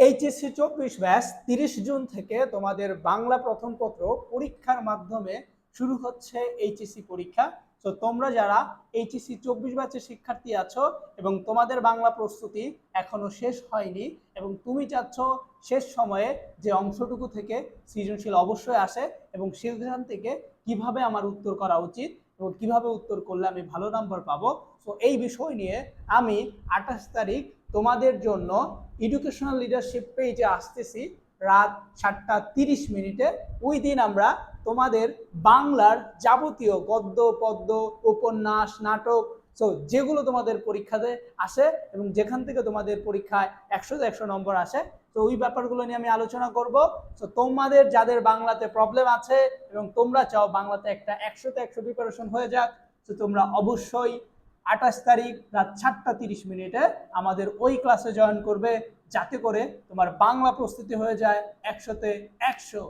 HSC 24 batch 30 June থেকে তোমাদের বাংলা প্রথম পত্র পরীক্ষার মাধ্যমে শুরু হচ্ছে এইচএসসি পরীক্ষা। তো তোমরা যারা এইচএসসি 24 ব্যাচের শিক্ষার্থী আছো এবং তোমাদের বাংলা প্রস্তুতি এখনো শেষ হয়নি এবং তুমি চাচ্ছ শেষ সময়ে যে অংশটুকু থেকে সৃজনশীল অবশ্যই আসে এবং সেখান থেকে কিভাবে আমার উত্তর করা উচিত এবং কিভাবে উত্তর করলে আমি ভালো নাম্বার পাবো, তো এই বিষয় নিয়ে আমি 28 তারিখ তোমাদের জন্য এডুকেশনাল লিডারশিপ পেজে আসতেছি রাত 7:30 ওই দিন আমরা তোমাদের বাংলার যাবতীয় গদ্য পদ্য উপন্যাস নাটক যেগুলো তোমাদের পরীক্ষাতে আসে এবং যেখান থেকে তোমাদের পরীক্ষায় 100 নম্বর আসে, তো ওই ব্যাপারগুলো নিয়ে আমি আলোচনা করব। তো তোমাদের যাদের বাংলাতে প্রবলেম আছে এবং তোমরা চাও বাংলাতে একটা 100তে 100 প্রিপারেশন হয়ে যাক, তো তোমরা অবশ্যই 28 তারিখ রাত 7:30 আমাদের ওই ক্লাসে জয়েন করবে, যাতে করে তোমার বাংলা প্রস্তুতি হয়ে যায় 100তে 100।